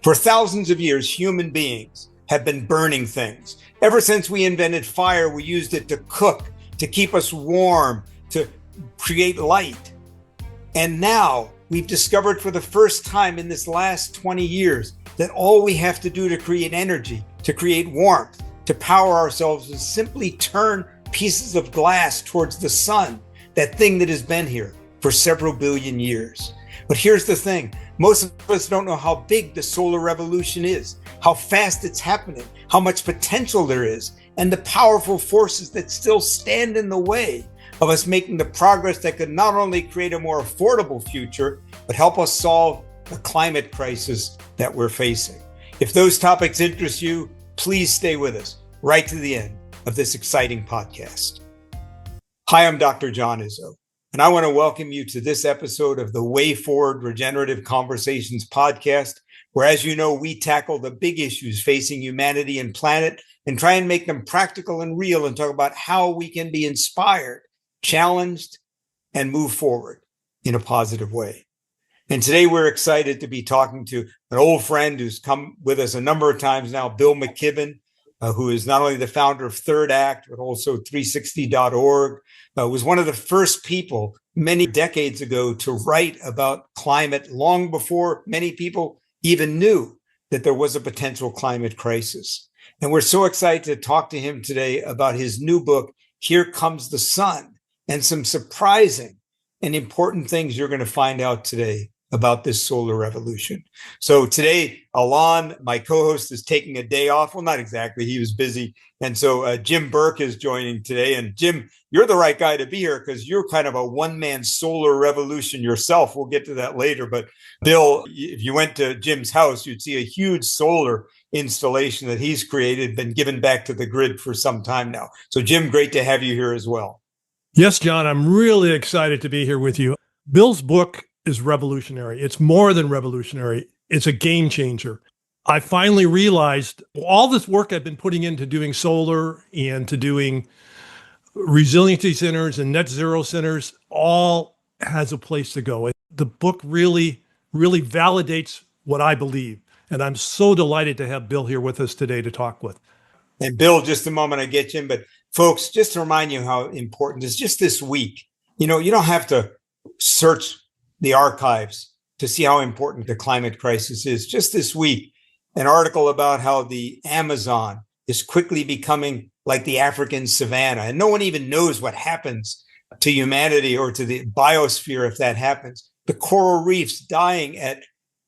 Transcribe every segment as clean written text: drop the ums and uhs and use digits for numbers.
For thousands of years, human beings have been burning things. Ever since we invented fire, we used it to cook, to keep us warm, to create light. And now we've discovered for the first time in this last 20 years that all we have to do to create energy, to create warmth, to power ourselves is simply turn pieces of glass towards the sun, that thing that has been here for several billion years. But here's the thing. Most of us don't know how big the solar revolution is, how fast it's happening, how much potential there is, and the powerful forces that still stand in the way of us making the progress that could not only create a more affordable future, but help us solve the climate crisis that we're facing. If those topics interest you, please stay with us right to the end of this exciting podcast. Hi, I'm Dr. John Izzo, and I want to welcome you to this episode of the Way Forward Regenerative Conversations podcast, where, as you know, we tackle the big issues facing humanity and planet and try and make them practical and real and talk about how we can be inspired, challenged, and move forward in a positive way. And today we're excited to be talking to an old friend who's come with us a number of times now, Bill McKibben, who is not only the founder of Third Act, but also 360.org, was one of the first people many decades ago to write about climate long before many people even knew that there was a potential climate crisis. And we're so excited to talk to him today about his new book, Here Comes the Sun, and some surprising and important things you're going to find out today about this solar revolution. So today, Alon, my co-host, is taking a day off. Well, not exactly. He was busy. And so Jim Burke is joining today. And Jim, you're the right guy to be here because you're kind of a one-man solar revolution yourself. We'll get to that later. But Bill, if you went to Jim's house, you'd see a huge solar installation that he's created, been given back to the grid for some time now. So Jim, great to have you here as well. Yes, John, I'm really excited to be here with you. Bill's book is revolutionary. It's more than revolutionary. It's a game changer. I finally realized all this work I've been putting into doing solar and to doing resiliency centers and net zero centers all has a place to go. The book really validates what I believe. And I'm so delighted to have Bill here with us today to talk with. And Bill, just a moment, I get you in, but folks, just to remind you how important it is, just this week, you don't have to search the archives to see how important the climate crisis is. Just this week, an article about how the Amazon is quickly becoming like the African savanna, and no one even knows what happens to humanity or to the biosphere if that happens. The coral reefs dying at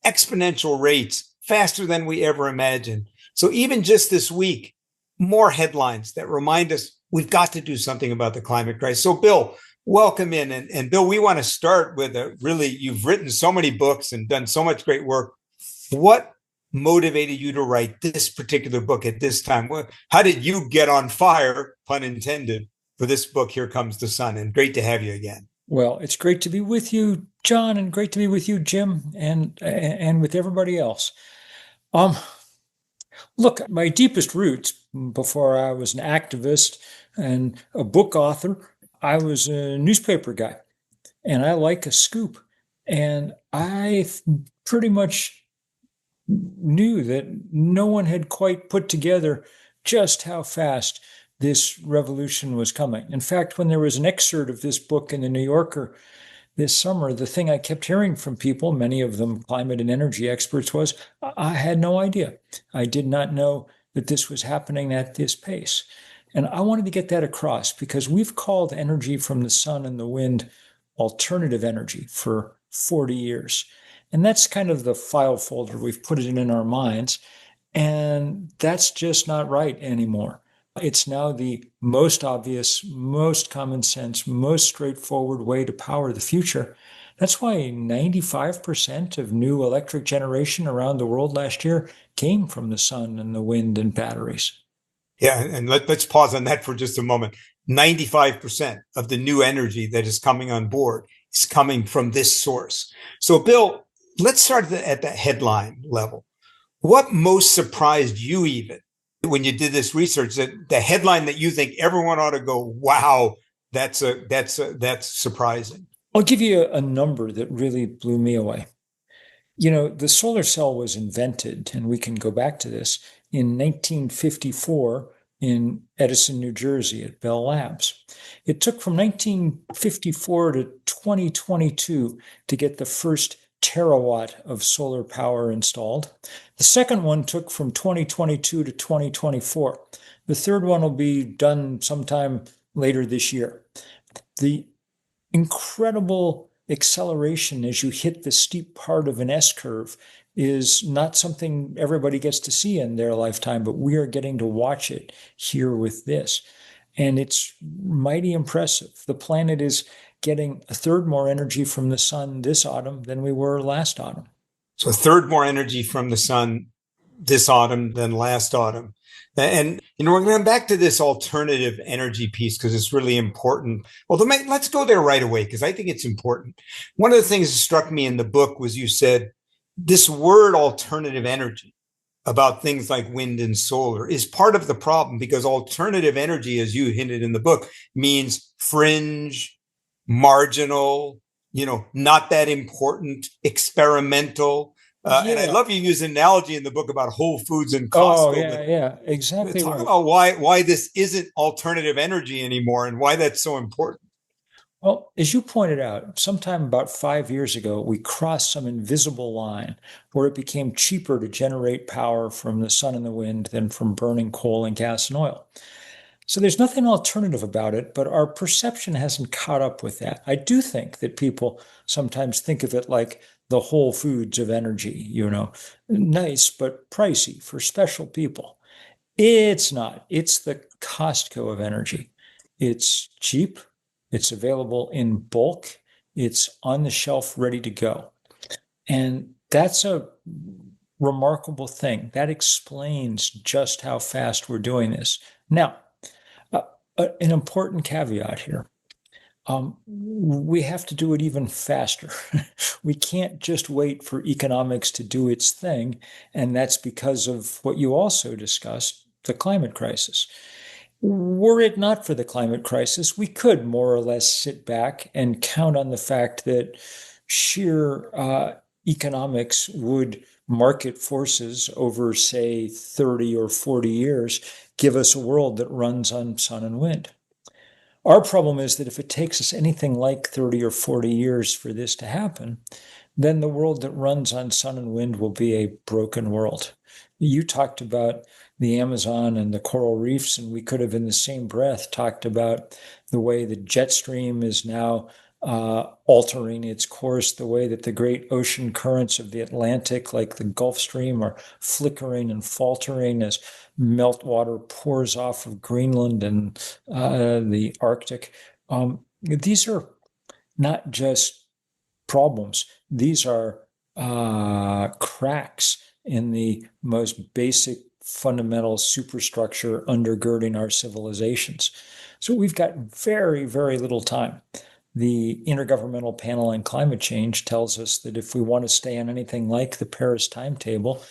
exponential rates, faster than we ever imagined. So even just this week, more headlines that remind us we've got to do something about the climate crisis. So Bill, welcome in. And Bill, we want to start with you've written so many books and done so much great work. What motivated you to write this particular book at this time? How did you get on fire, pun intended, for this book, Here Comes the Sun? And great to have you again. Well, it's great to be with you, John, and great to be with you, Jim, and with everybody else. Look, my deepest roots, before I was an activist and a book author, I was a newspaper guy, and I like a scoop. And I pretty much knew that no one had quite put together just how fast this revolution was coming. In fact, when there was an excerpt of this book in the New Yorker this summer, the thing I kept hearing from people, many of them climate and energy experts, was I had no idea. I did not know that this was happening at this pace. And I wanted to get that across because we've called energy from the sun and the wind alternative energy for 40 years. And that's kind of the file folder. We've put it in our minds. And that's just not right anymore. It's now the most obvious, most common sense, most straightforward way to power the future. That's why 95% of new electric generation around the world last year came from the sun and the wind and batteries. Yeah, and let's pause on that for just a moment. 95% of the new energy that is coming on board is coming from this source. So, Bill, let's start at the headline level. What most surprised you even when you did this research, that the headline that you think everyone ought to go, wow, that's surprising? I'll give you a number that really blew me away. The solar cell was invented, and we can go back to this, in 1954 in Edison, New Jersey at Bell Labs. It took from 1954 to 2022 to get the first terawatt of solar power installed. The second one took from 2022 to 2024. The third one will be done sometime later this year. The incredible acceleration as you hit the steep part of an S curve is not something everybody gets to see in their lifetime, but we are getting to watch it here with this. And it's mighty impressive. The planet is getting a third more energy from the sun this autumn than we were last autumn. So a third more energy from the sun this autumn than last autumn. And, we're going back to this alternative energy piece because it's really important. Well, let's go there right away because I think it's important. One of the things that struck me in the book was you said this word alternative energy about things like wind and solar is part of the problem because alternative energy, as you hinted in the book, means fringe, marginal, not that important, experimental. And I love you use an analogy in the book about Whole Foods and Costco. Oh, yeah, exactly. Talk about why this isn't alternative energy anymore and why that's so important. Well, as you pointed out, sometime about 5 years ago, we crossed some invisible line where it became cheaper to generate power from the sun and the wind than from burning coal and gas and oil. So there's nothing alternative about it, but our perception hasn't caught up with that. I do think that people sometimes think of it like the Whole Foods of energy, nice but pricey for special people. It's not. It's the Costco of energy. It's cheap. It's available in bulk. It's on the shelf ready to go. And that's a remarkable thing. That explains just how fast we're doing this. Now, an important caveat here. We have to do it even faster. We can't just wait for economics to do its thing. And that's because of what you also discussed, the climate crisis. Were it not for the climate crisis, we could more or less sit back and count on the fact that sheer economics would market forces over, say, 30 or 40 years give us a world that runs on sun and wind. Our problem is that if it takes us anything like 30 or 40 years for this to happen, then the world that runs on sun and wind will be a broken world. You talked about the Amazon and the coral reefs, and we could have in the same breath talked about the way the jet stream is now altering its course, the way that the great ocean currents of the Atlantic, like the Gulf Stream, are flickering and faltering as meltwater pours off of Greenland and the Arctic. These are not just problems. These are cracks in the most basic fundamental superstructure undergirding our civilizations. So we've got very, very little time. The Intergovernmental Panel on Climate Change tells us that if we want to stay on anything like the Paris timetable,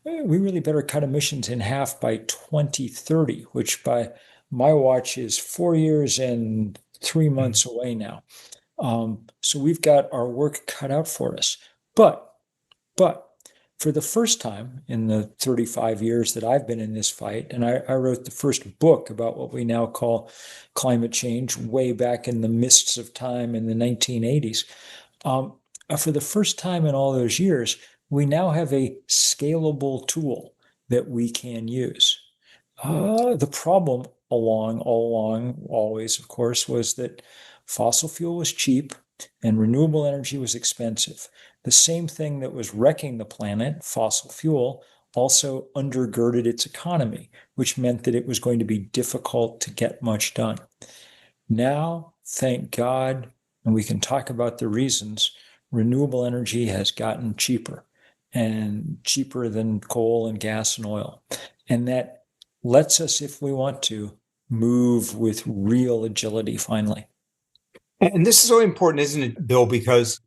we really better cut emissions in half by 2030, which by my watch is 4 years and 3 months away now. So we've got our work cut out for us. But for the first time in the 35 years that I've been in this fight, and I wrote the first book about what we now call climate change way back in the mists of time in the 1980s. For the first time in all those years, we now have a scalable tool that we can use. The problem all along, always, of course, was that fossil fuel was cheap and renewable energy was expensive. The same thing that was wrecking the planet, fossil fuel, also undergirded its economy, which meant that it was going to be difficult to get much done. Now, thank God, and we can talk about the reasons, renewable energy has gotten cheaper and cheaper than coal and gas and oil. And that lets us, if we want to, move with real agility finally. And this is so important, isn't it, Bill? Because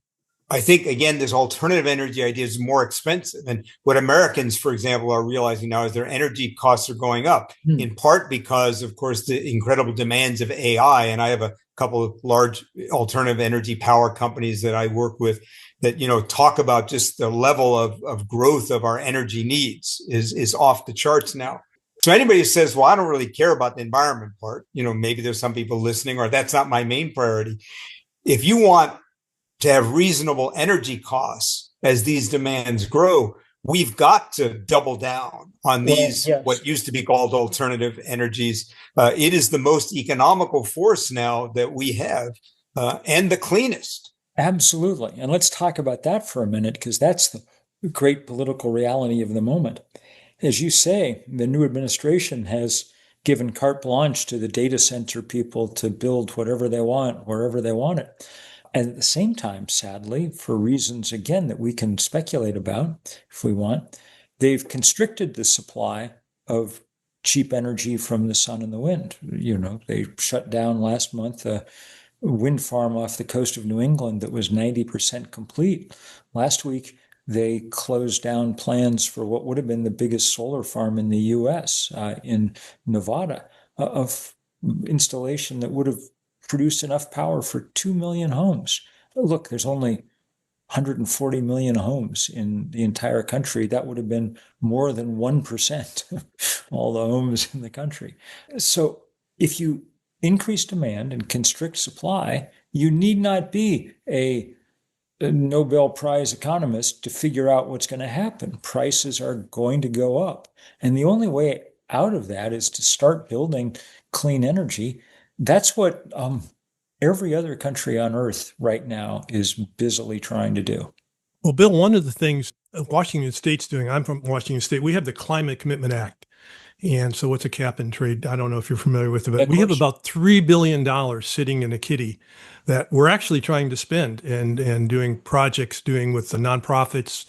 I think, again, this alternative energy idea is more expensive. And what Americans, for example, are realizing now is their energy costs are going up, in part because, of course, the incredible demands of AI. And I have a couple of large alternative energy power companies that I work with that, talk about just the level of growth of our energy needs is off the charts now. So anybody who says, well, I don't really care about the environment part, maybe there's some people listening, or that's not my main priority. If you want to have reasonable energy costs as these demands grow, we've got to double down on these, yes. what used to be called alternative energies. It is the most economical force now that we have, and the cleanest. Absolutely. And let's talk about that for a minute, because that's the great political reality of the moment. As you say, the new administration has given carte blanche to the data center people to build whatever they want, wherever they want it. And at the same time, sadly, for reasons, again, that we can speculate about if we want, they've constricted the supply of cheap energy from the sun and the wind. They shut down last month a wind farm off the coast of New England that was 90% complete. Last week, they closed down plans for what would have been the biggest solar farm in the U.S. In Nevada, of installation that would have produced enough power for 2 million homes. Look, there's only 140 million homes in the entire country. That would have been more than 1% of all the homes in the country. So if you increase demand and constrict supply, you need not be a Nobel Prize economist to figure out what's going to happen. Prices are going to go up. And the only way out of that is to start building clean energy. That's what every other country on earth right now is busily trying to do. Well, Bill, one of the things Washington State's doing, I'm from Washington State, we have the Climate Commitment Act. And so it's a cap and trade. I don't know if you're familiar with it, but we have about $3 billion sitting in a kitty that we're actually trying to spend and doing projects, doing with the nonprofits,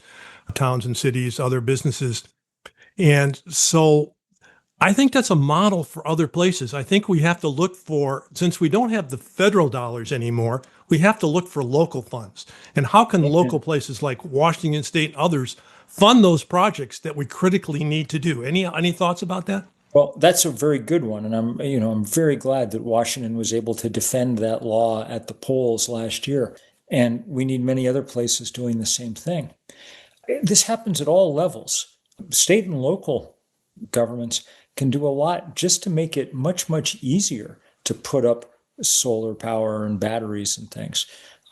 towns and cities, other businesses. And so I think that's a model for other places. I think we have to look for, since we don't have the federal dollars anymore, we have to look for local funds. And how can local places like Washington State and others fund those projects that we critically need to do? Any thoughts about that? Well, that's a very good one, and I'm very glad that Washington was able to defend that law at the polls last year, and we need many other places doing the same thing. This happens at all levels. State and local governments can do a lot just to make it much, much easier to put up solar power and batteries and things.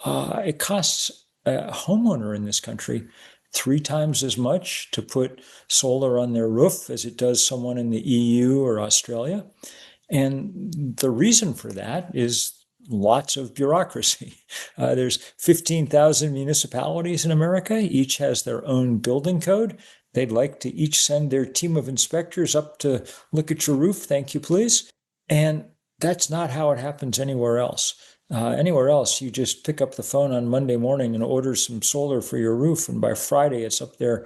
It costs a homeowner in this country 3 times as much to put solar on their roof as it does someone in the EU or Australia. And the reason for that is lots of bureaucracy. There's 15,000 municipalities in America. Each has their own building code. They'd like to each send their team of inspectors up to look at your roof. Thank you, please. And that's not how it happens anywhere else. Anywhere else, you just pick up the phone on Monday morning and order some solar for your roof, and by Friday it's up there,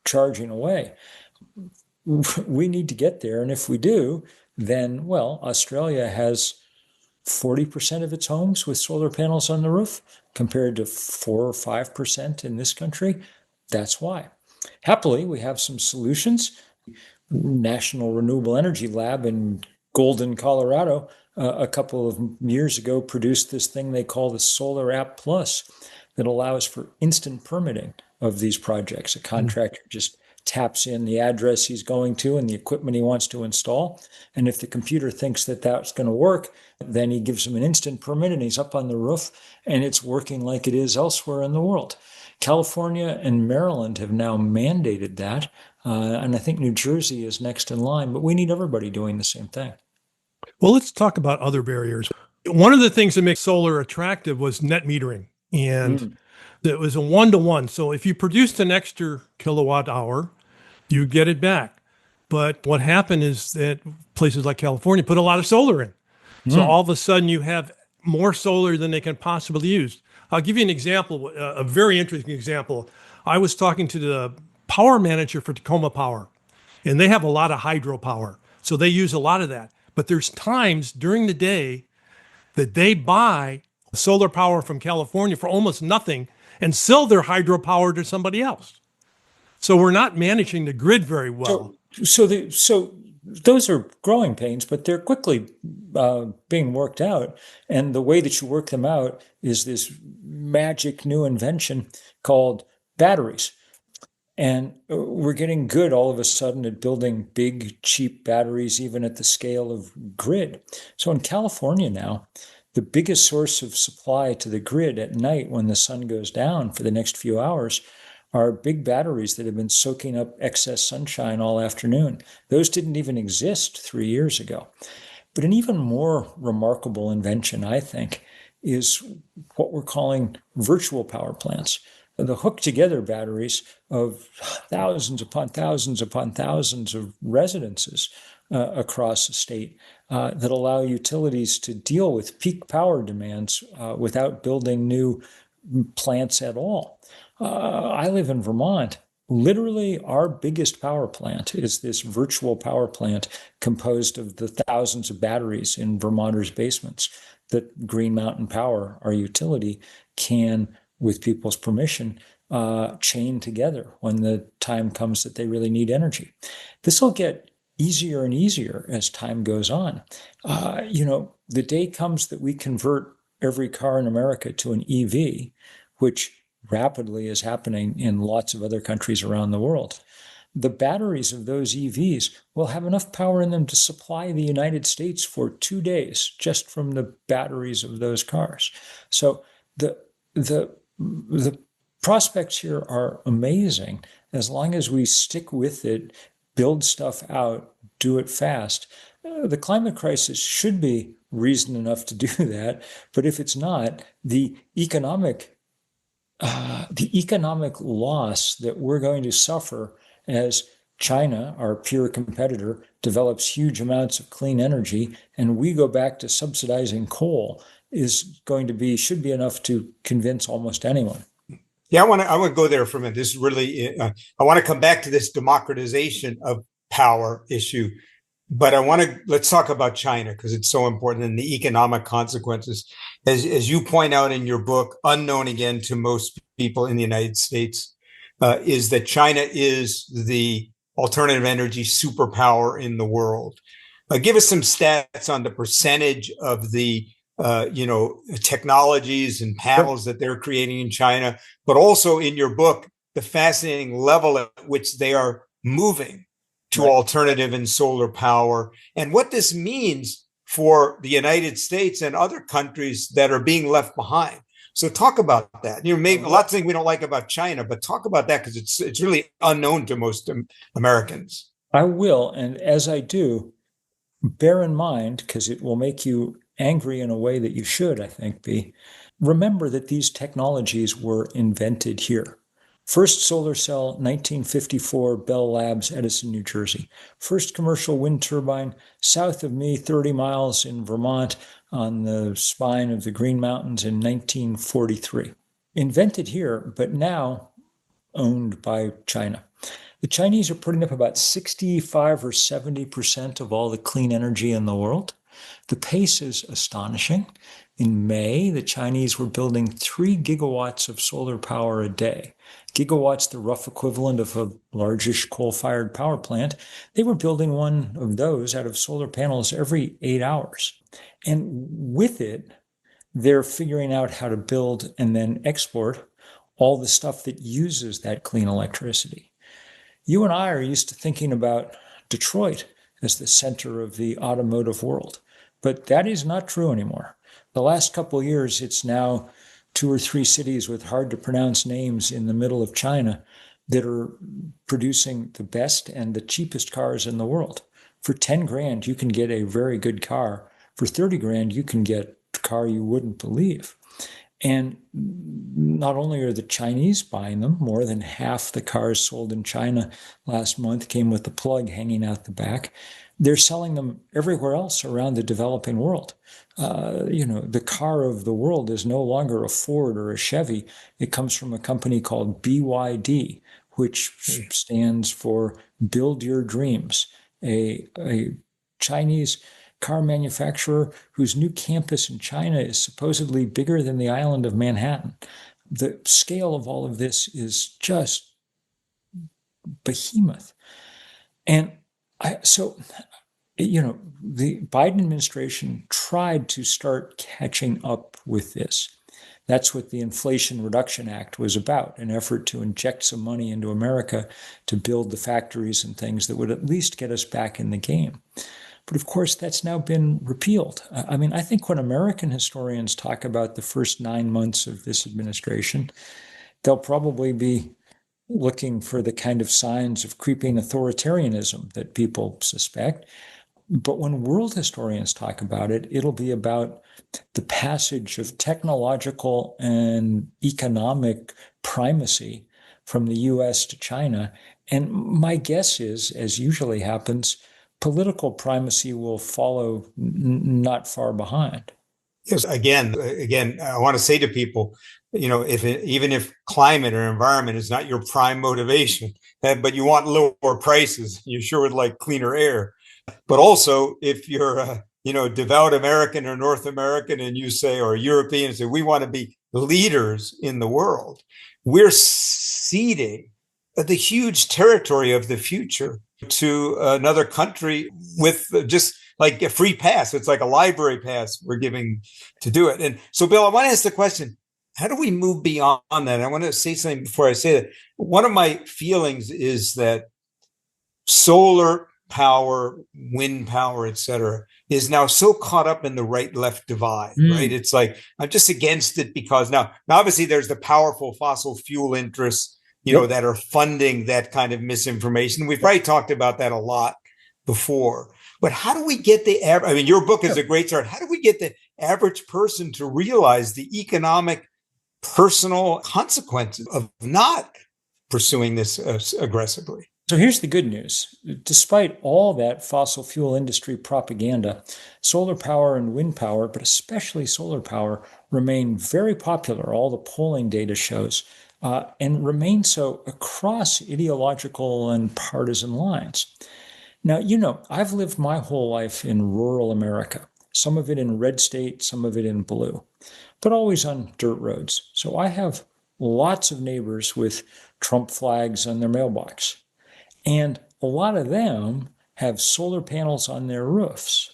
charging away. We need to get there, and if we do, then, well, Australia has 40% of its homes with solar panels on the roof compared to 4 or 5% in this country. That's why. Happily, we have some solutions. National Renewable Energy Lab in Golden, Colorado, a couple of years ago produced this thing they call the Solar App Plus that allows for instant permitting of these projects. A contractor just taps in the address he's going to and the equipment he wants to install. And if the computer thinks that that's going to work, then he gives him an instant permit and he's up on the roof and it's working like it is elsewhere in the world. California and Maryland have now mandated that. And I think New Jersey is next in line, but we need everybody doing the same thing. Well, let's talk about other barriers. One of the things that makes solar attractive was net metering. And it was a 1-to-1. So if you produced an extra kilowatt hour, you get it back. But what happened is that places like California put a lot of solar in. So all of a sudden you have more solar than they can possibly use. I'll give you an example, a very interesting example. I was talking to the power manager for Tacoma Power, and they have a lot of hydropower. So they use a lot of that. But there's times during the day that they buy solar power from California for almost nothing and sell their hydropower to somebody else. So we're not managing the grid very well. So those are growing pains, but they're quickly being worked out. And the way that you work them out is this magic new invention called batteries. And we're getting good all of a sudden at building big, cheap batteries, even at the scale of grid. So in California now, the biggest source of supply to the grid at night when the sun goes down for the next few hours are big batteries that have been soaking up excess sunshine all afternoon. Those didn't even exist 3 years ago. But an even more remarkable invention, I think, is what we're calling virtual power plants. The hooked together batteries of thousands upon thousands upon thousands of residences across the state that allow utilities to deal with peak power demands without building new plants at all. I live in Vermont. Literally, our biggest power plant is this virtual power plant composed of the thousands of batteries in Vermonters' basements that Green Mountain Power, our utility, can, with people's permission, chain together when the time comes that they really need energy. This will get easier and easier as time goes on. The day comes that we convert every car in America to an EV, which rapidly is happening in lots of other countries around the world. The batteries of those EVs will have enough power in them to supply the United States for 2 days just from the batteries of those cars. So the prospects here are amazing as long as we stick with it, build stuff out, do it fast. The climate crisis should be reason enough to do that, but if it's not, the economic loss that we're going to suffer as China, our peer competitor, develops huge amounts of clean energy and we go back to subsidizing coal should be enough to convince almost anyone. Yeah, I want to go there for a minute. This is really, I want to come back to this democratization of power issue, but let's talk about China because it's so important and the economic consequences. As you point out in your book, unknown again to most people in the United States, is that China is the alternative energy superpower in the world. Give us some stats on the percentage of the technologies and panels that they're creating in China, but also in your book, the fascinating level at which they are moving to alternative and solar power, and what this means for the United States and other countries that are being left behind. So talk about that. Maybe a lot of things we don't like about China, but talk about that because it's really unknown to most Americans. I will, and as I do, bear in mind, because it will make you angry in a way that you should, I think, remember that these technologies were invented here. First solar cell, 1954, Bell Labs, Edison, New Jersey. First commercial wind turbine, south of me, 30 miles in Vermont, on the spine of the Green Mountains in 1943. Invented here, but now owned by China. The Chinese are putting up about 65 or 70% of all the clean energy in the world. The pace is astonishing. In May, the Chinese were building 3 gigawatts of solar power a day. Gigawatts, the rough equivalent of a largish coal-fired power plant. They were building one of those out of solar panels every 8 hours. And with it, they're figuring out how to build and then export all the stuff that uses that clean electricity. You and I are used to thinking about Detroit as the center of the automotive world, but that is not true anymore. The last couple of years, it's now 2 or 3 cities with hard to pronounce names in the middle of China that are producing the best and the cheapest cars in the world. For 10 grand, you can get a very good car. For 30 grand, you can get a car you wouldn't believe. And not only are the Chinese buying them, more than half the cars sold in China last month came with the plug hanging out the back. They're selling them everywhere else around the developing world. The car of the world is no longer a Ford or a Chevy. It comes from a company called BYD, which stands for Build Your Dreams, a Chinese car manufacturer whose new campus in China is supposedly bigger than the island of Manhattan. The scale of all of this is just behemoth. And so the Biden administration tried to start catching up with this. That's what the Inflation Reduction Act was about, an effort to inject some money into America to build the factories and things that would at least get us back in the game. But of course, that's now been repealed. I mean, I think when American historians talk about the first 9 months of this administration, they'll probably be looking for the kind of signs of creeping authoritarianism that people suspect. But when world historians talk about it, it'll be about the passage of technological and economic primacy from the US to China. And my guess is, as usually happens, political primacy will follow not far behind. Yes, again, I want to say to people, even if climate or environment is not your prime motivation, but you want lower prices, you sure would like cleaner air. But also, if you're a devout American or North American, and you say, or European, and say we want to be leaders in the world, we're ceding the huge territory of the future to another country with just like a free pass. It's like a library pass we're giving to do it. And so, Bill, I want to ask the question: how do we move beyond that? I want to say something before I say that. One of my feelings is that solar power, wind power, et cetera, is now so caught up in the right-left divide, right? It's like, I'm just against it because now obviously there's the powerful fossil fuel interests, that are funding that kind of misinformation. We've probably talked about that a lot before. But how do we get the average? I mean, your book is a great start. How do we get the average person to realize the economic, personal consequences of not pursuing this aggressively? So here's the good news. Despite all that fossil fuel industry propaganda, solar power and wind power, but especially solar power, remain very popular, all the polling data shows, and remain so across ideological and partisan lines. Now, I've lived my whole life in rural America, some of it in red state, some of it in blue, but always on dirt roads. So I have lots of neighbors with Trump flags on their mailbox. And a lot of them have solar panels on their roofs.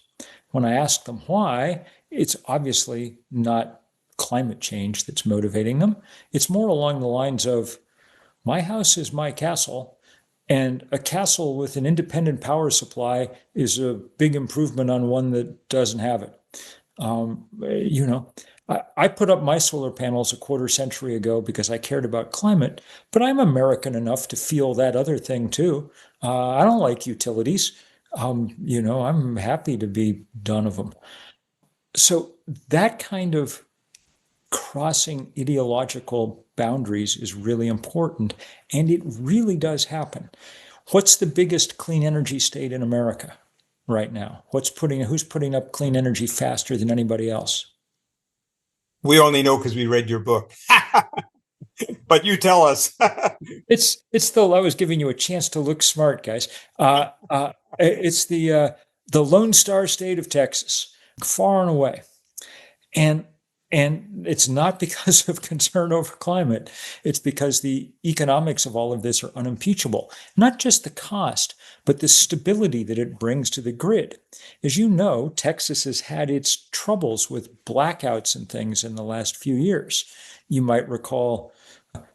When I ask them why, it's obviously not climate change that's motivating them. It's more along the lines of, my house is my castle, and a castle with an independent power supply is a big improvement on one that doesn't have it. I put up my solar panels a quarter century ago because I cared about climate, but I'm American enough to feel that other thing too. I don't like utilities. I'm happy to be done of them. So that kind of crossing ideological boundaries is really important, and it really does happen. What's the biggest clean energy state in America right now? Who's putting up clean energy faster than anybody else? We only know because we read your book. But you tell us. It's still, I was giving you a chance to look smart, guys. It's the Lone Star State of Texas, far and away. And it's not because of concern over climate. It's because the economics of all of this are unimpeachable. Not just the cost, but the stability that it brings to the grid. As you know, Texas has had its troubles with blackouts and things in the last few years. You might recall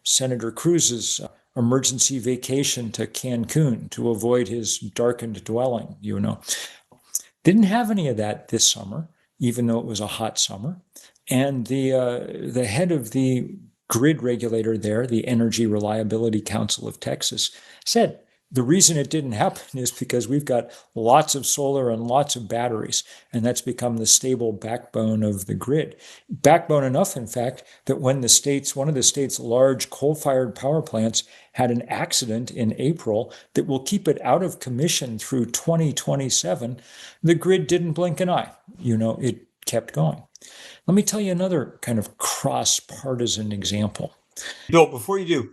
Senator Cruz's emergency vacation to Cancun to avoid his darkened dwelling, Didn't have any of that this summer, even though it was a hot summer. And the head of the grid regulator there, the Energy Reliability Council of Texas, said the reason it didn't happen is because we've got lots of solar and lots of batteries, and that's become the stable backbone of the grid. Backbone enough, in fact, that when one of the state's large coal-fired power plants had an accident in April that will keep it out of commission through 2027, the grid didn't blink an eye. It kept going. Let me tell you another kind of cross-partisan example. Bill, before you do,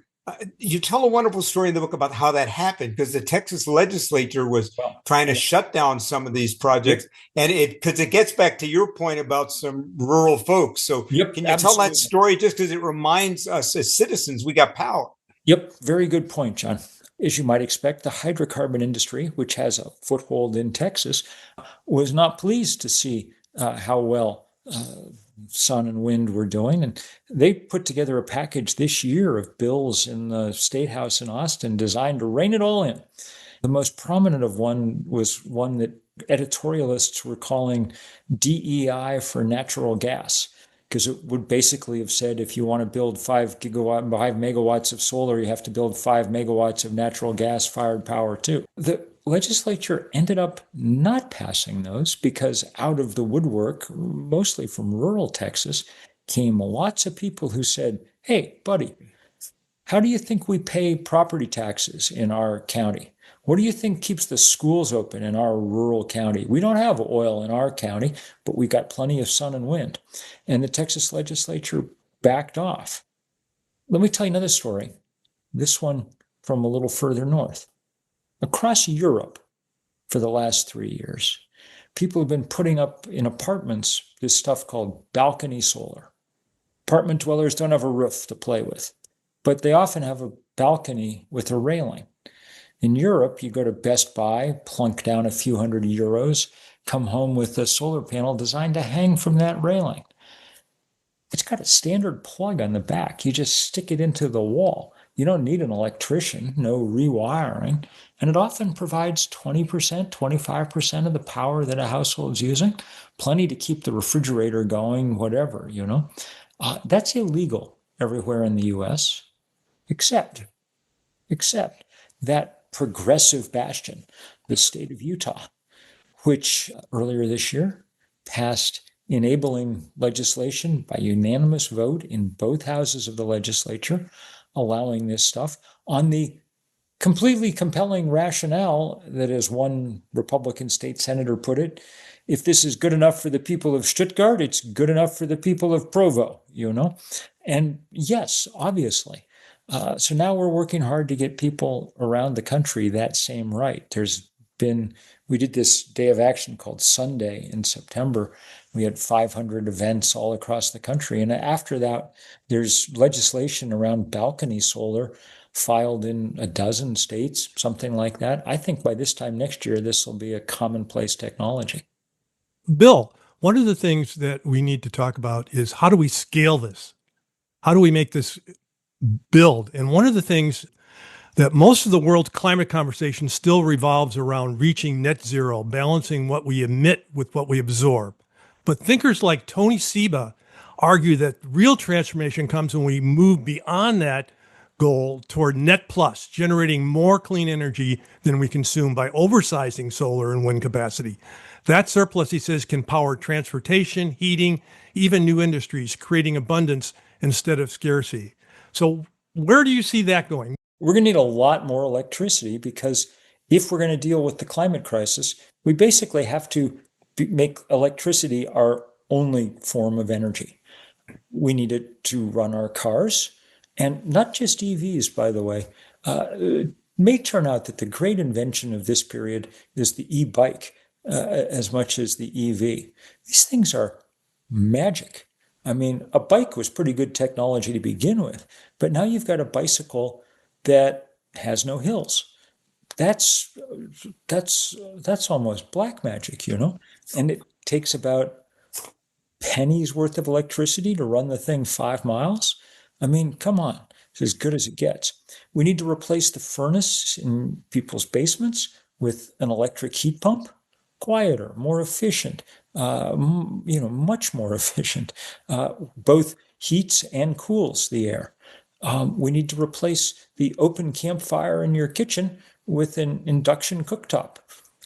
you tell a wonderful story in the book about how that happened, because the Texas legislature was trying to shut down some of these projects, and because it gets back to your point about some rural folks. So can you tell that story, just because it reminds us as citizens we got power? Yep, very good point, John. as you might expect, the hydrocarbon industry, which has a foothold in Texas, was not pleased to see how well sun and wind were doing. And they put together a package this year of bills in the State House in Austin designed to rein it all in. The most prominent of one was one that editorialists were calling DEI for natural gas, because it would basically have said if you want to build 5 megawatts of solar, you have to build 5 megawatts of natural gas fired power too. The legislature ended up not passing those because out of the woodwork, mostly from rural Texas, came lots of people who said, hey, buddy, how do you think we pay property taxes in our county? What do you think keeps the schools open in our rural county? We don't have oil in our county, but we got plenty of sun and wind. And the Texas legislature backed off. Let me tell you another story. This one from a little further north. Across Europe for the last 3 years, people have been putting up in apartments this stuff called balcony solar. Apartment dwellers don't have a roof to play with, but they often have a balcony with a railing. In Europe, you go to Best Buy, plunk down a few €100, come home with a solar panel designed to hang from that railing. It's got a standard plug on the back. You just stick it into the wall. You don't need an electrician, no rewiring, and it often provides 20%, 25% of the power that a household's using, plenty to keep the refrigerator going, whatever, That's illegal everywhere in the US, except that progressive bastion, the state of Utah, which earlier this year passed enabling legislation by unanimous vote in both houses of the legislature, allowing this stuff on the completely compelling rationale that, as one Republican state senator put it, if this is good enough for the people of Stuttgart, it's good enough for the people of Provo, And yes, obviously. So now we're working hard to get people around the country that same right. We did this day of action called Sunday in September. We had 500 events all across the country. And after that, there's legislation around balcony solar filed in a dozen states, something like that. I think by this time next year, this will be a commonplace technology. Bill, one of the things that we need to talk about is how do we scale this? How do we make this build? And one of the things that most of the world's climate conversation still revolves around reaching net zero, balancing what we emit with what we absorb. But thinkers like Tony Seba argue that real transformation comes when we move beyond that goal toward net plus, generating more clean energy than we consume by oversizing solar and wind capacity. That surplus, he says, can power transportation, heating, even new industries, creating abundance instead of scarcity. So where do you see that going? We're going to need a lot more electricity because if we're going to deal with the climate crisis, we basically have to make electricity our only form of energy. We need it to run our cars, and not just EVs, by the way. It may turn out that the great invention of this period is the e-bike as much as the EV. These things are magic. I mean, a bike was pretty good technology to begin with, but now you've got a bicycle that has no hills. That's almost black magic, And it takes about pennies worth of electricity to run the thing 5 miles. I mean, come on, it's as good as it gets. We need to replace the furnace in people's basements with an electric heat pump. Quieter, more efficient, much more efficient. Both heats and cools the air. We need to replace the open campfire in your kitchen with an induction cooktop.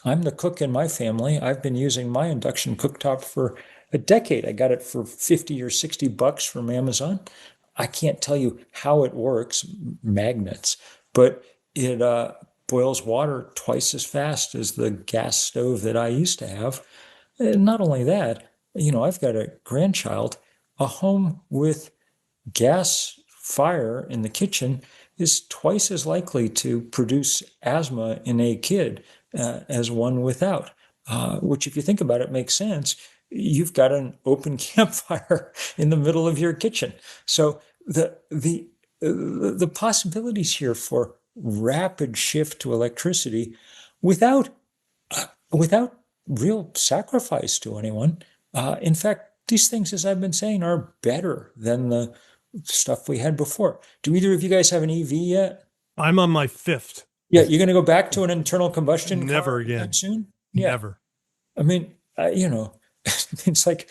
I'm the cook in my family. I've been using my induction cooktop for a decade. I got it for $50 or $60 from Amazon. I can't tell you how it works, magnets, but it boils water twice as fast as the gas stove that I used to have. And not only that, I've got a grandchild. A home with gas fire in the kitchen is twice as likely to produce asthma in a kid as one without, which, if you think about it, makes sense. You've got an open campfire in the middle of your kitchen. So the possibilities here for rapid shift to electricity without real sacrifice to anyone. In fact, these things, as I've been saying, are better than the stuff we had before. Do either of you guys have an EV yet? I'm on my 5th. Yeah, you're going to go back to an internal combustion Never car again. soon? Yeah. Never. I mean, it's like,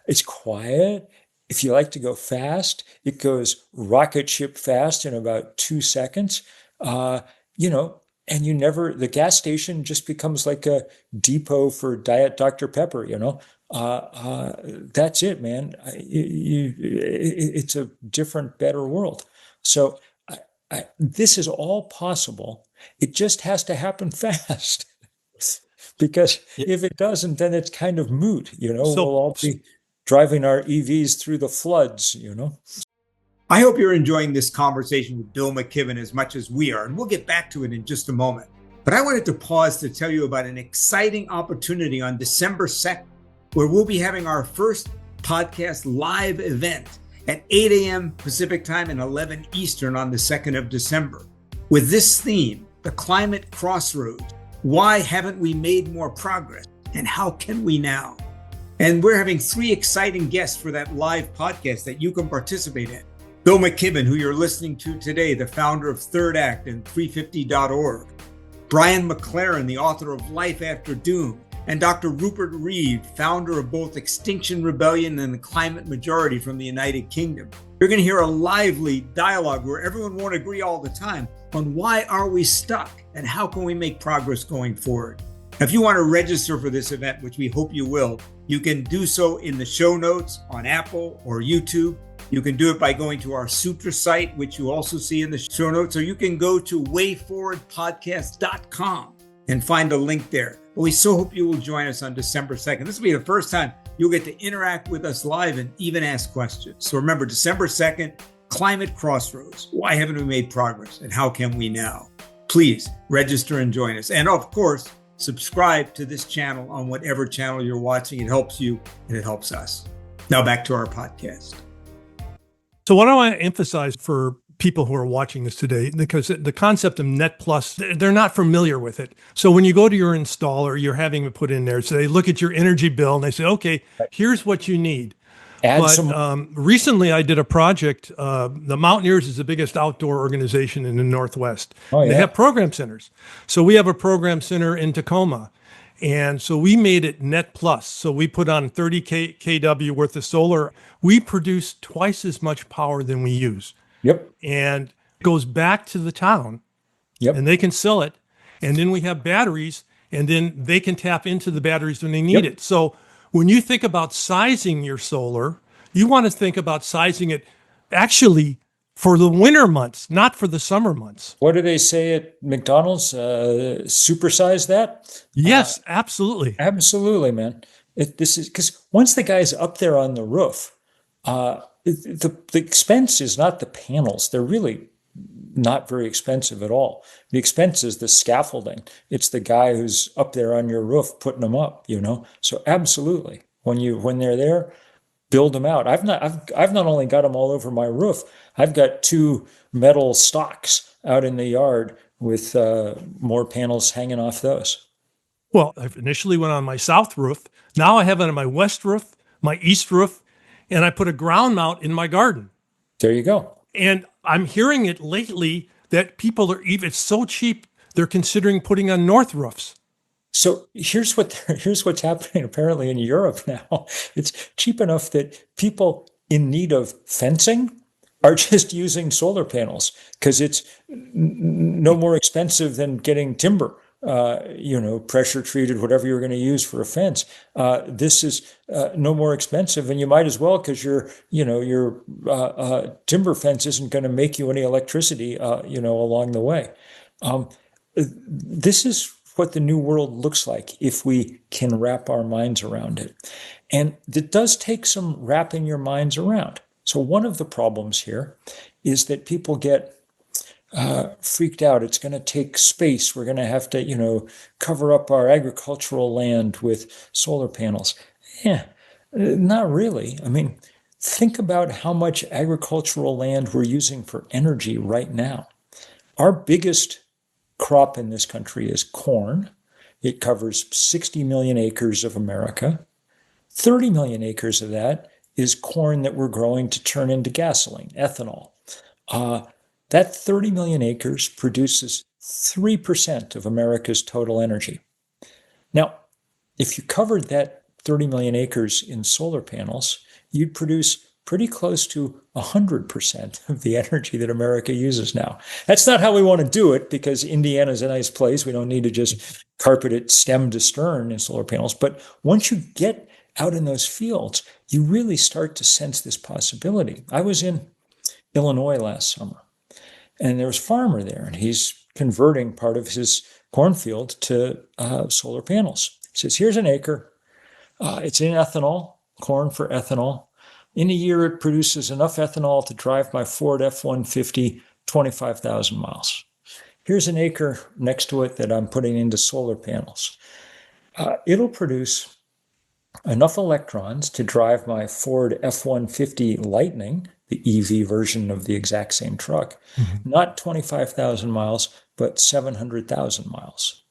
it's quiet. If you like to go fast, it goes rocket ship fast in about 2 seconds. And the gas station just becomes like a depot for Diet Dr. Pepper, that's it, man. It's a different, better world. So this is all possible. It just has to happen fast. Because if it doesn't, then it's kind of moot, we'll all be driving our EVs through the floods, I hope you're enjoying this conversation with Bill McKibben as much as we are, and we'll get back to it in just a moment. But I wanted to pause to tell you about an exciting opportunity on December 2nd, where we'll be having our first podcast live event at 8 a.m. Pacific time and 11 Eastern on the 2nd of December. With this theme, the climate crossroads, why haven't we made more progress? And how can we now? And we're having 3 exciting guests for that live podcast that you can participate in. Bill McKibben, who you're listening to today, the founder of Third Act and 350.org. Brian McLaren, the author of Life After Doom. And Dr. Rupert Reeve, founder of both Extinction Rebellion and the Climate Majority from the United Kingdom. You're going to hear a lively dialogue where everyone won't agree all the time on why are we stuck and how can we make progress going forward. Now, if you want to register for this event, which we hope you will, you can do so in the show notes on Apple or YouTube. You can do it by going to our Sutra site, which you also see in the show notes, or you can go to wayforwardpodcast.com and find a link there. But we so hope you will join us on December 2nd. This will be the first time you'll get to interact with us live and even ask questions. So remember, December 2nd, Climate Crossroads. Why haven't we made progress and how can we now? Please register and join us. And of course, subscribe to this channel on whatever channel you're watching. It helps you and it helps us. Now back to our podcast. So what I want to emphasize for people who are watching this today, because the concept of Net Plus, they're not familiar with it. So when you go to your installer, you're having it put in there. So they look at your energy bill and they say, okay, here's what you need. Recently I did a project. The Mountaineers is the biggest outdoor organization in the Northwest. Oh, yeah. They have program centers. So we have a program center in Tacoma. And so we made it Net Plus. So we put on 30 kW worth of solar. We produce twice as much power than we use. Yep. And it goes back to the town. Yep. And they can sell it. And then we have batteries, and then they can tap into the batteries when they need it. So when you think about sizing your solar, you want to think about sizing it actually for the winter months, not for the summer months. What do they say at McDonald's? Supersize that? Yes, absolutely. Absolutely, man. This is because once the guy's up there on the roof, the expense is not the panels. They're really not very expensive at all. The expense is the scaffolding. It's the guy who's up there on your roof putting them up, So absolutely, when they're there, build them out. I've not only got them all over my roof, I've got 2 metal stocks out in the yard with more panels hanging off those. Well, I initially went on my south roof. Now I have it on my west roof, my east roof, and I put a ground mount in my garden. There you go. And I'm hearing it lately that people it's so cheap, they're considering putting on north roofs. So here's what's happening apparently in Europe now. It's cheap enough that people in need of fencing are just using solar panels because it's no more expensive than getting timber, pressure treated, whatever you're going to use for a fence. This is no more expensive, and you might as well because your timber fence isn't going to make you any electricity, along the way. This is what the new world looks like if we can wrap our minds around it. And it does take some wrapping your minds around. So one of the problems here is that people get freaked out. It's going to take space. We're going to have to, cover up our agricultural land with solar panels. Not really. I mean, think about how much agricultural land we're using for energy right now. Our biggest crop in this country is corn. It covers 60 million acres of America. 30 million acres of that is corn that we're growing to turn into gasoline, ethanol. That 30 million acres produces 3% of America's total energy. Now, if you covered that 30 million acres in solar panels, you'd produce pretty close to 100% of the energy that America uses now. That's not how we want to do it, because Indiana's a nice place. We don't need to just carpet it stem to stern in solar panels. But once you get out in those fields, you really start to sense this possibility. I was in Illinois last summer, and there was a farmer there, and he's converting part of his cornfield to solar panels. He says, here's an acre. It's in ethanol, corn for ethanol. In a year, it produces enough ethanol to drive my Ford F-150 25,000 miles. Here's an acre next to it that I'm putting into solar panels. It'll produce enough electrons to drive my Ford F-150 Lightning, the EV version of the exact same truck, not 25,000 miles, but 700,000 miles.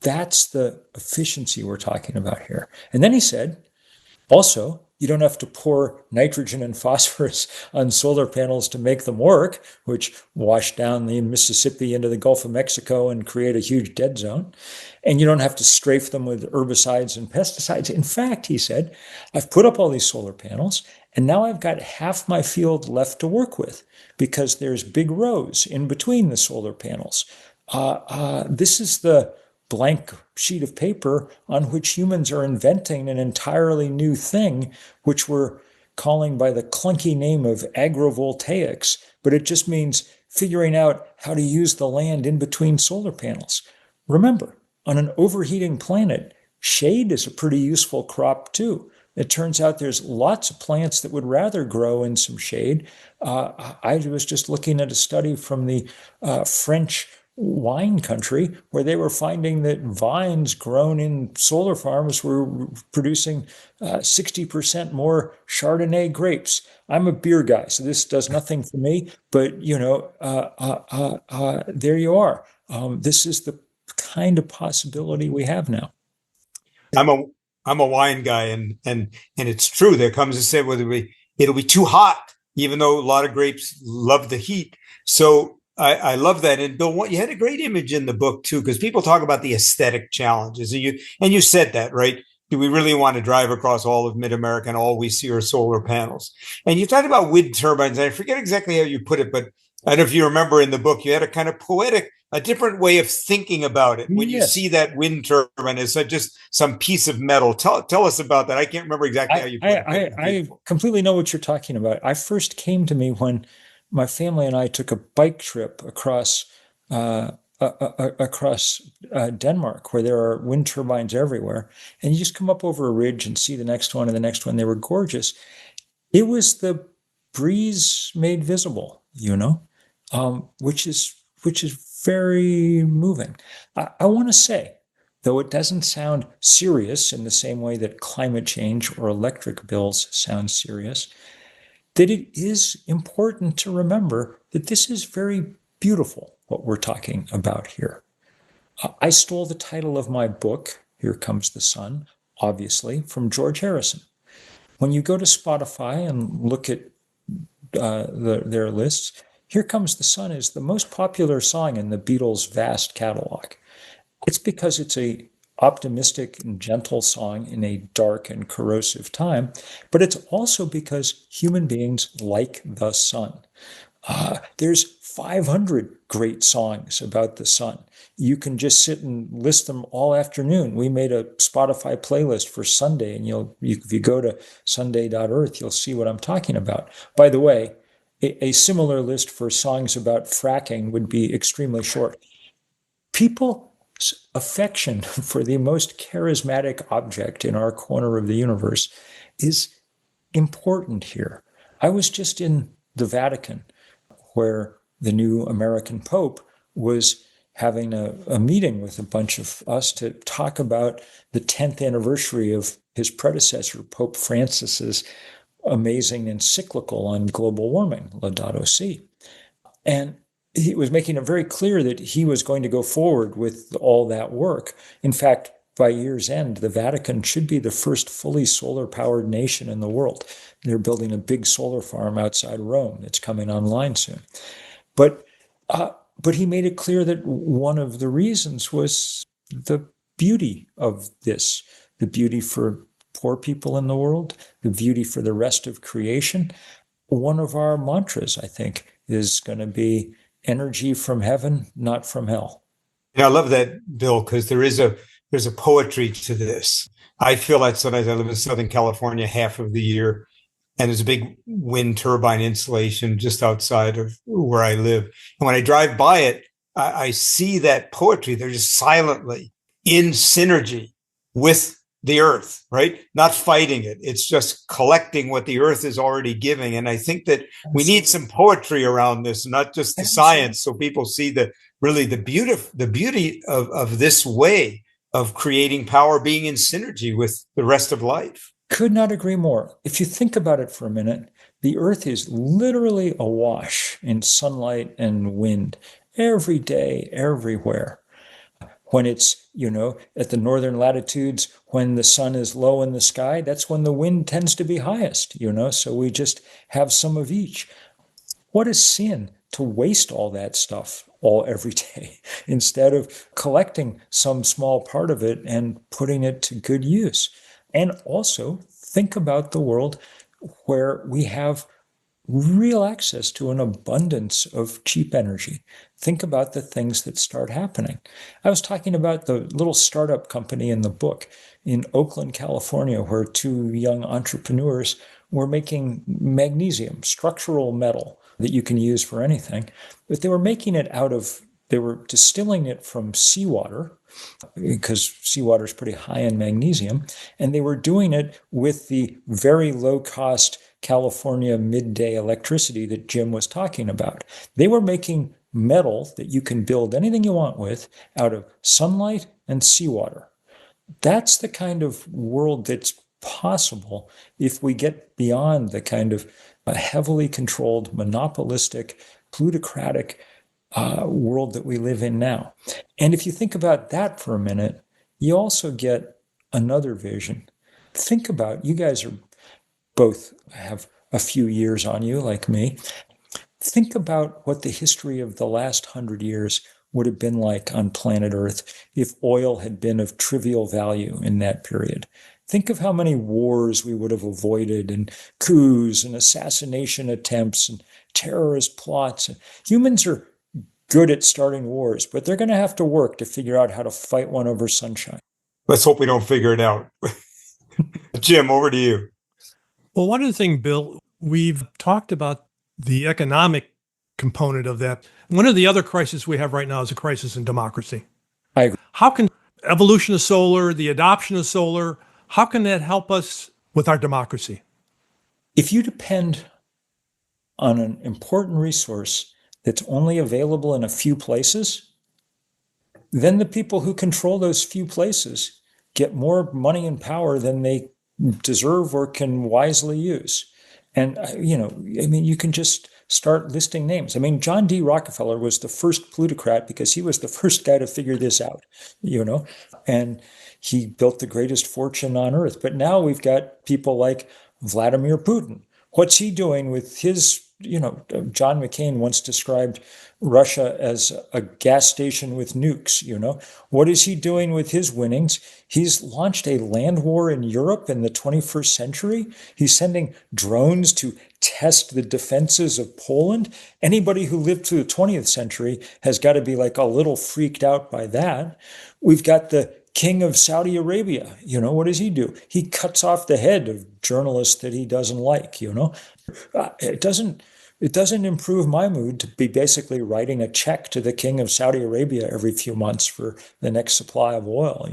That's the efficiency we're talking about here. And then he said, also, you don't have to pour nitrogen and phosphorus on solar panels to make them work, which wash down the Mississippi into the Gulf of Mexico and create a huge dead zone. And you don't have to strafe them with herbicides and pesticides. In fact, he said, I've put up all these solar panels, and now I've got half my field left to work with because there's big rows in between the solar panels. This is the blank sheet of paper on which humans are inventing an entirely new thing, which we're calling by the clunky name of agrovoltaics, but it just means figuring out how to use the land in between solar panels. Remember, on an overheating planet, shade is a pretty useful crop too. It turns out there's lots of plants that would rather grow in some shade. I was just looking at a study from the French wine country where they were finding that vines grown in solar farms were producing 60% more Chardonnay grapes. I'm a beer guy, so this does nothing for me, but there you are. This is the kind of possibility we have now. I'm a wine guy, and it's true. There comes a say whether it'll be too hot, even though a lot of grapes love the heat. So I love that. And Bill, you had a great image in the book too, because people talk about the aesthetic challenges, and you said that, right? Do we really want to drive across all of mid-America and all we see are solar panels? And you talked about wind turbines. I forget exactly how you put it, but I don't know if you remember in the book, you had a kind of poetic, a different way of thinking about it when you see that wind turbine as just some piece of metal. Tell us about that. I can't remember exactly how you put it. I completely know what you're talking about. I first came to me when my family and I took a bike trip across Denmark, where there are wind turbines everywhere. And you just come up over a ridge and see the next one and the next one. They were gorgeous. It was the breeze made visible, which is very moving. I want to say, though it doesn't sound serious in the same way that climate change or electric bills sound serious, that it is important to remember that this is very beautiful, what we're talking about here. I stole the title of my book, Here Comes the Sun, obviously, from George Harrison. When you go to Spotify and look at their lists, Here Comes the Sun is the most popular song in the Beatles' vast catalog. It's because it's a optimistic and gentle song in a dark and corrosive time, but it's also because human beings like the sun. There's 500 great songs about the sun. You can just sit and list them all afternoon. We made a Spotify playlist for Sunday, and if you go to sunday.earth, you'll see what I'm talking about. By the way, a similar list for songs about fracking would be extremely short. People's affection for the most charismatic object in our corner of the universe is important here. I was just in the Vatican, where the new American Pope was having a meeting with a bunch of us to talk about the 10th anniversary of his predecessor, Pope Francis's amazing encyclical on global warming, Laudato Si. And he was making it very clear that he was going to go forward with all that work. In fact, by year's end, the Vatican should be the first fully solar-powered nation in the world. They're building a big solar farm outside Rome that's coming online soon. But he made it clear that one of the reasons was the beauty of this, the beauty for poor people in the world, the beauty for the rest of creation. One of our mantras, I think, is going to be energy from heaven, not from hell. I love that, Bill, because there's a poetry to this. I feel that sometimes I live in Southern California half of the year, and there's a big wind turbine installation just outside of where I live. And when I drive by it, I see that poetry. They're just silently in synergy with the earth, right? Not fighting it. It's just collecting what the earth is already giving. And I think that we need some poetry around this, not just the science, so people see the beauty of this way of creating power being in synergy with the rest of life. Could not agree more. If you think about it for a minute, the earth is literally awash in sunlight and wind every day, everywhere. When it's, at the northern latitudes, when the sun is low in the sky, that's when the wind tends to be highest, so we just have some of each. What a sin to waste all that stuff every day instead of collecting some small part of it and putting it to good use. And also think about the world where we have real access to an abundance of cheap energy. Think about the things that start happening. I was talking about the little startup company in the book in Oakland, California, where two young entrepreneurs were making magnesium, structural metal that you can use for anything. But they were distilling it from seawater, because seawater is pretty high in magnesium, and they were doing it with the very low-cost California midday electricity that Jim was talking about. They were making metal that you can build anything you want with out of sunlight and seawater. That's the kind of world that's possible if we get beyond the kind of heavily controlled, monopolistic, plutocratic world that we live in now. And if you think about that for a minute, you also get another vision. Think about, you guys both have a few years on you like me. Think about what the history of the last 100 years would have been like on planet Earth if oil had been of trivial value in that period. Think of how many wars we would have avoided, and coups and assassination attempts and terrorist plots. Humans are good at starting wars, but they're going to have to work to figure out how to fight one over sunshine. Let's hope we don't figure it out. Jim, over to you. Well, one of the things, Bill, we've talked about the economic component of that. One of the other crises we have right now is a crisis in democracy. I agree. How can evolution of solar, the adoption of solar, how can that help us with our democracy? If you depend on an important resource that's only available in a few places, then the people who control those few places get more money and power than they deserve or can wisely use. And, you can just start listing names. John D. Rockefeller was the first plutocrat because he was the first guy to figure this out, and he built the greatest fortune on earth. But now we've got people like Vladimir Putin. What's he doing with his, John McCain once described Russia as a gas station with nukes, What is he doing with his winnings? He's launched a land war in Europe in the 21st century. He's sending drones to test the defenses of Poland. Anybody who lived through the 20th century has got to be like a little freaked out by that. We've got the king of Saudi Arabia. What does he do? He cuts off the head of journalists that he doesn't like, It doesn't improve my mood to be basically writing a check to the king of Saudi Arabia every few months for the next supply of oil,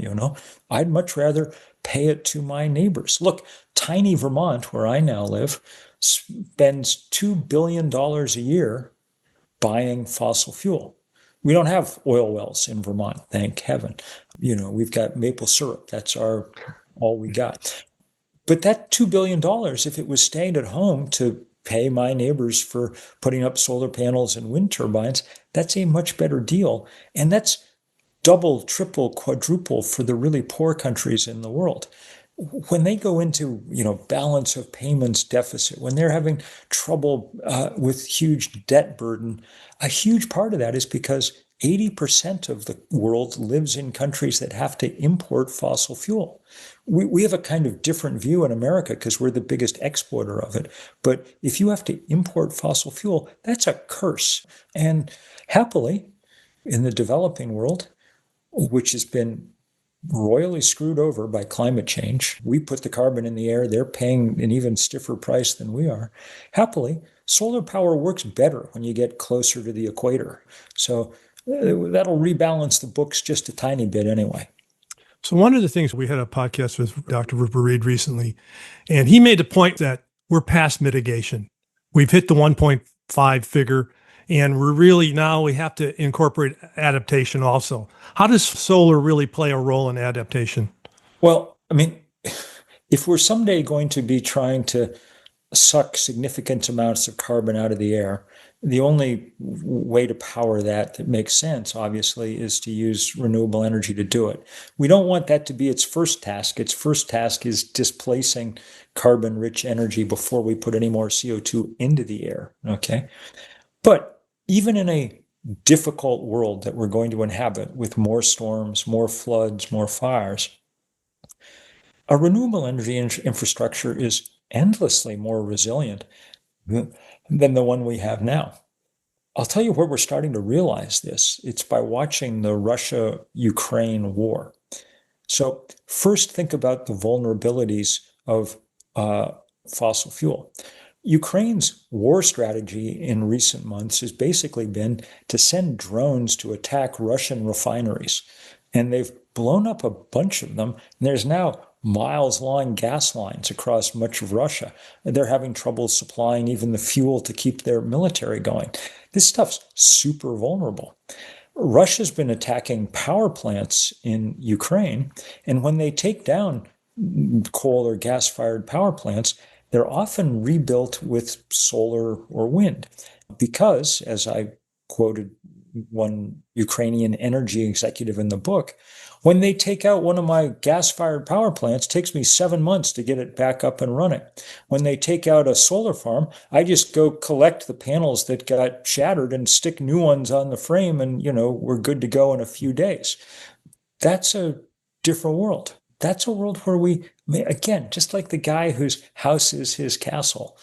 I'd much rather pay it to my neighbors. Look, tiny Vermont, where I now live, spends $2 billion a year buying fossil fuel. We don't have oil wells in Vermont, thank heaven. We've got maple syrup. That's all we got. But that $2 billion, if it was staying at home to pay my neighbors for putting up solar panels and wind turbines. That's a much better deal. And that's double, triple, quadruple for the really poor countries in the world. When they go into, balance of payments deficit, when they're having trouble with huge debt burden, a huge part of that is because 80% of the world lives in countries that have to import fossil fuel. We have a kind of different view in America because we're the biggest exporter of it. But if you have to import fossil fuel, that's a curse. And happily, in the developing world, which has been royally screwed over by climate change. We put the carbon in the air. They're paying an even stiffer price than we are. Happily, solar power works better when you get closer to the equator. So that'll rebalance the books just a tiny bit anyway. So one of the things, we had a podcast with Dr. Rupert Reed recently, and he made the point that we're past mitigation. We've hit the 1.5 figure, and we have to incorporate adaptation also. How does solar really play a role in adaptation? Well, if we're someday going to be trying to suck significant amounts of carbon out of the air, the only way to power that makes sense, obviously, is to use renewable energy to do it. We don't want that to be its first task. Its first task is displacing carbon-rich energy before we put any more CO2 into the air, okay? But even in a difficult world that we're going to inhabit with more storms, more floods, more fires, a renewable energy infrastructure is endlessly more resilient than the one we have now. I'll tell you where we're starting to realize this. It's by watching the Russia-Ukraine war. So first, think about the vulnerabilities of fossil fuel. Ukraine's war strategy in recent months has basically been to send drones to attack Russian refineries. And they've blown up a bunch of them. And there's now miles-long gas lines across much of Russia. They're having trouble supplying even the fuel to keep their military going. This stuff's super vulnerable. Russia's been attacking power plants in Ukraine, and when they take down coal or gas-fired power plants, they're often rebuilt with solar or wind because, as I quoted one Ukrainian energy executive in the book, when they take out one of my gas-fired power plants, it takes me 7 months to get it back up and running. When they take out a solar farm, I just go collect the panels that got shattered and stick new ones on the frame, and we're good to go in a few days. That's a different world. That's a world where again, just like the guy whose house is his castle,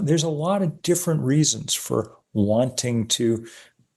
there's a lot of different reasons for wanting to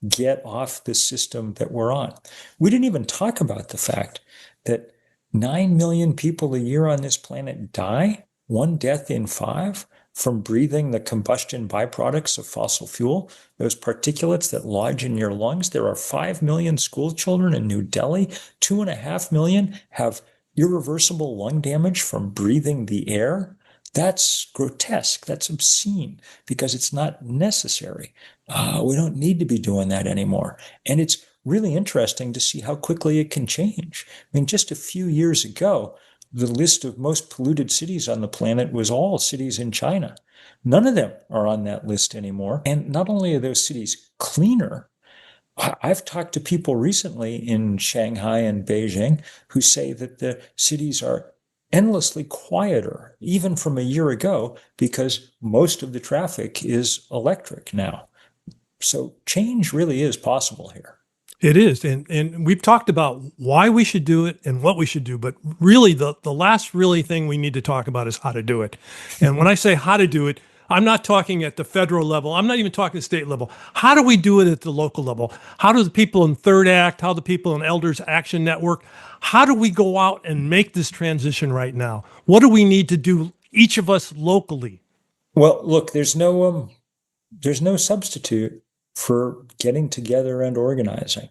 get off the system that we're on. We didn't even talk about the fact that 9 million people a year on this planet die, 1 death in 5, from breathing the combustion byproducts of fossil fuel, those particulates that lodge in your lungs. There are 5 million school children in New Delhi. 2.5 million have irreversible lung damage from breathing the air. That's grotesque. That's obscene because it's not necessary. We don't need to be doing that anymore. And it's really interesting to see how quickly it can change. Just a few years ago, the list of most polluted cities on the planet was all cities in China. None of them are on that list anymore. And not only are those cities cleaner, I've talked to people recently in Shanghai and Beijing who say that the cities are endlessly quieter, even from a year ago, because most of the traffic is electric now. So change really is possible here. It is. And we've talked about why we should do it and what we should do. But really, the last really thing we need to talk about is how to do it. And when I say how to do it, I'm not talking at the federal level. I'm not even talking state level. How do we do it at the local level? How do the people in Third Act, how do the people in Elders Action Network, how do we go out and make this transition right now? What do we need to do, each of us locally? Well, look, there's no substitute for getting together and organizing.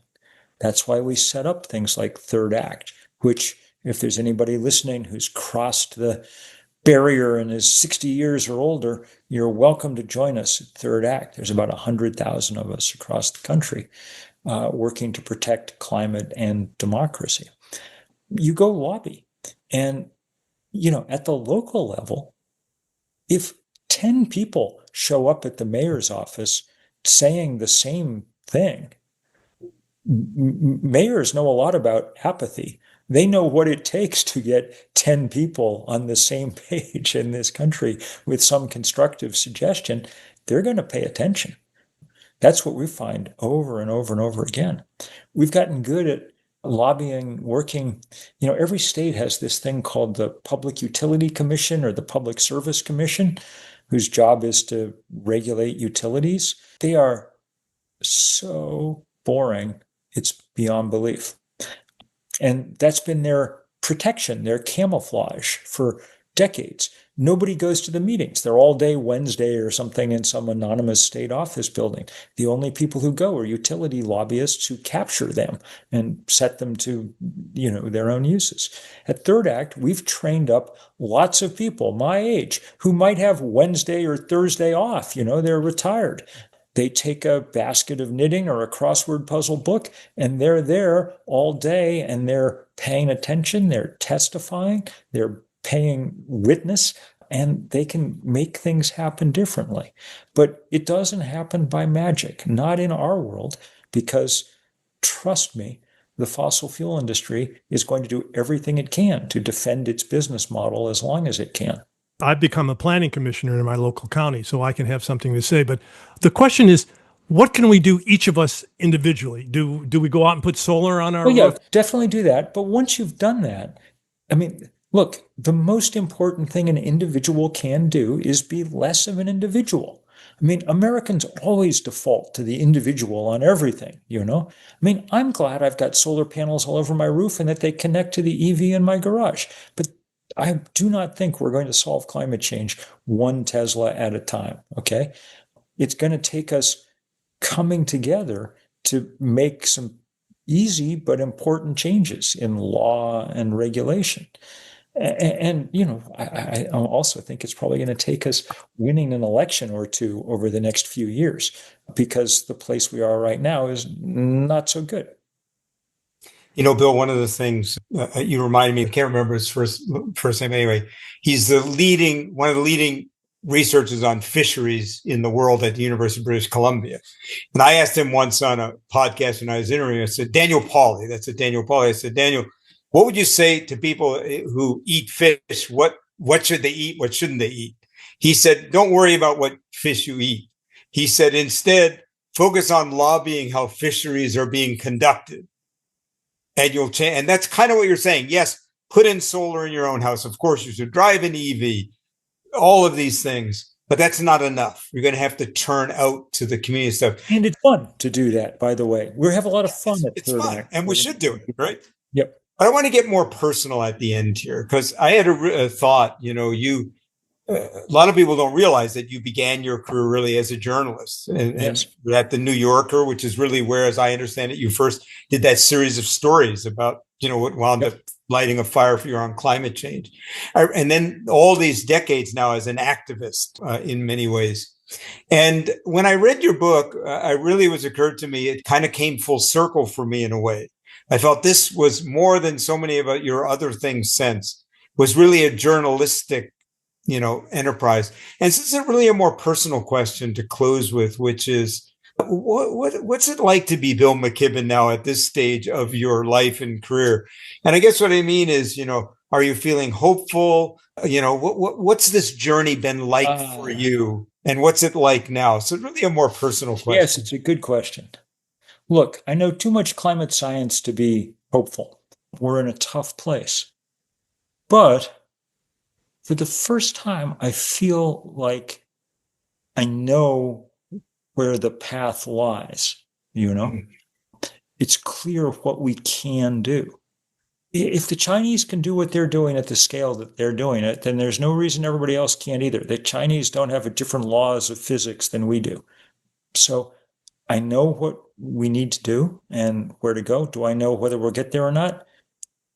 That's why we set up things like Third Act, which, if there's anybody listening who's crossed the barrier and is 60 years or older, you're welcome to join us at Third Act. There's about 100,000 of us across the country working to protect climate and democracy. You go lobby. And, at the local level, if 10 people show up at the mayor's office saying the same thing. Mayors know a lot about apathy. They know what it takes to get 10 people on the same page in this country with some constructive suggestion. They're going to pay attention. That's what we find over and over and over again. We've gotten good at lobbying, working. Every state has this thing called the Public Utility Commission or the Public Service Commission, whose job is to regulate utilities. They are so boring, it's beyond belief. And that's been their protection, their camouflage for decades. Nobody goes to the meetings. They're all day Wednesday or something in some anonymous state office building. The only people who go are utility lobbyists who capture them and set them to, their own uses. At Third Act, we've trained up lots of people my age who might have Wednesday or Thursday off. They're retired. They take a basket of knitting or a crossword puzzle book, and they're there all day, and they're paying attention, they're testifying, they're paying witness, and they can make things happen differently. But it doesn't happen by magic, not in our world, because trust me, the fossil fuel industry is going to do everything it can to defend its business model as long as it can. I've become a planning commissioner in my local county, so I can have something to say. But the question is, what can we do, each of us individually? Do we go out and put solar on our roof? Yeah, definitely do that. But once you've done that, look, the most important thing an individual can do is be less of an individual. Americans always default to the individual on everything, I'm glad I've got solar panels all over my roof and that they connect to the EV in my garage. But I do not think we're going to solve climate change one Tesla at a time, okay? It's going to take us coming together to make some easy but important changes in law and regulation. And I also think it's probably going to take us winning an election or two over the next few years, because the place we are right now is not so good. Bill, one of the things you reminded me, I can't remember his first name anyway. He's one of the leading researchers on fisheries in the world at the University of British Columbia. And I asked him once on a podcast when I was interviewing, I said, Daniel Pauly, that's a Daniel Pauly. I said, Daniel, what would you say to people who eat fish? What should they eat? What shouldn't they eat? He said, don't worry about what fish you eat. He said, instead, focus on lobbying how fisheries are being conducted. And you'll change. And that's kind of what you're saying. Yes, put in solar in your own house. Of course, you should drive an EV, all of these things, but that's not enough. You're going to have to turn out to the community stuff. And it's fun to do that, by the way. We have a lot of fun at Third Act. And we should do it, right? Yep. But I want to get more personal at the end here, because I had a thought, a lot of people don't realize that you began your career really as a journalist and at the New Yorker, which is really where, as I understand it, you first did that series of stories about, what wound up lighting a fire for you on climate change. And then all these decades now as an activist in many ways. And when I read your book, I really was occurred to me, it kind of came full circle for me in a way. I felt this was more than so many of your other things since, was really a journalistic enterprise. And this is really a more personal question to close with, which is, what's it like to be Bill McKibben now at this stage of your life and career? And I guess what I mean is, are you feeling hopeful? What's this journey been like for you? And what's it like now? So really a more personal question. Yes, it's a good question. Look, I know too much climate science to be hopeful. We're in a tough place. But for the first time, I feel like I know where the path lies, It's clear what we can do. If the Chinese can do what they're doing at the scale that they're doing it, then there's no reason everybody else can't either. The Chinese don't have different laws of physics than we do. So I know what we need to do and where to go. Do I know whether we'll get there or not?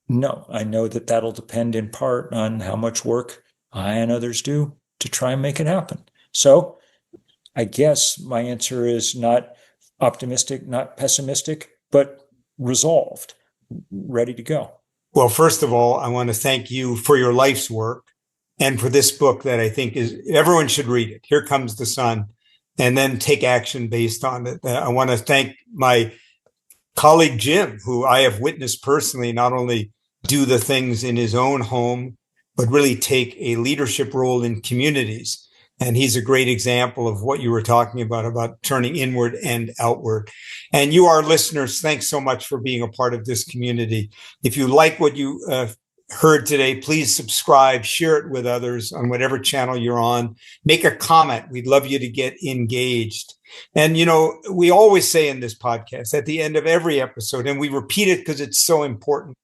No, I know that that'll depend in part on how much work I and others do to try and make it happen. So I guess my answer is not optimistic, not pessimistic, but resolved, ready to go. Well, first of all, I want to thank you for your life's work. and for this book that I think is everyone should read it. Here Comes the Sun, and then take action based on it. I want to thank my colleague Jim, who I have witnessed personally not only do the things in his own home, but really take a leadership role in communities. And he's a great example of what you were talking about turning inward and outward. And you, our listeners, thanks so much for being a part of this community. If you like what you heard today, please subscribe, share it with others on whatever channel you're on. Make a comment. We'd love you to get engaged. And, we always say in this podcast at the end of every episode, and we repeat it because it's so important,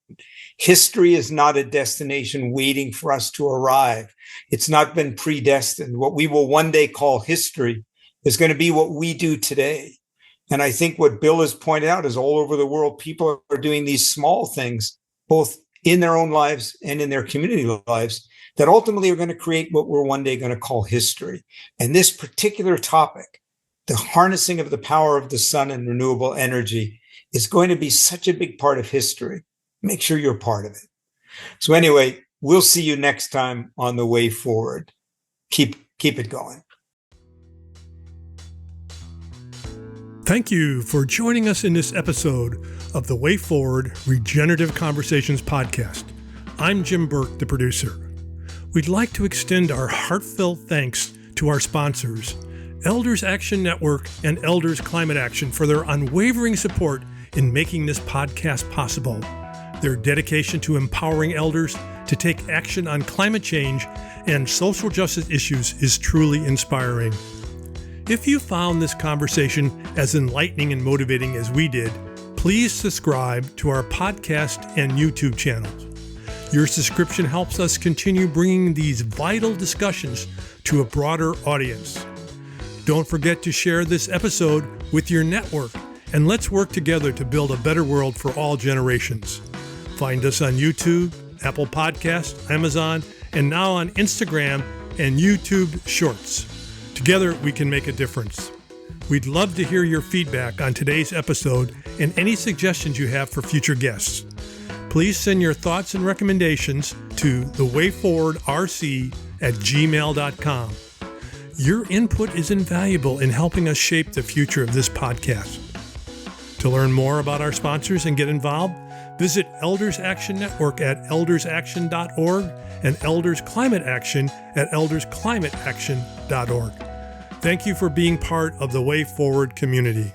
history is not a destination waiting for us to arrive. It's not been predestined. What we will one day call history is going to be what we do today. And I think what Bill has pointed out is all over the world, people are doing these small things, both in their own lives and in their community lives, that ultimately are going to create what we're one day going to call history. And this particular topic, the harnessing of the power of the sun and renewable energy, is going to be such a big part of history. Make sure you're part of it. So anyway, we'll see you next time on The Way Forward. Keep it going. Thank you for joining us in this episode of the Way Forward Regenerative Conversations podcast. I'm Jim Burke, the producer. We'd like to extend our heartfelt thanks to our sponsors, Elders Action Network and Elders Climate Action, for their unwavering support in making this podcast possible. Their dedication to empowering elders to take action on climate change and social justice issues is truly inspiring. If you found this conversation as enlightening and motivating as we did, please subscribe to our podcast and YouTube channels. Your subscription helps us continue bringing these vital discussions to a broader audience. Don't forget to share this episode with your network, and let's work together to build a better world for all generations. Find us on YouTube, Apple Podcasts, Amazon, and now on Instagram and YouTube Shorts. Together, we can make a difference. We'd love to hear your feedback on today's episode and any suggestions you have for future guests. Please send your thoughts and recommendations to thewayforwardrc@gmail.com. Your input is invaluable in helping us shape the future of this podcast. To learn more about our sponsors and get involved, visit Elders Action Network at eldersaction.org and Elders Climate Action at eldersclimateaction.org. Thank you for being part of the Way Forward community.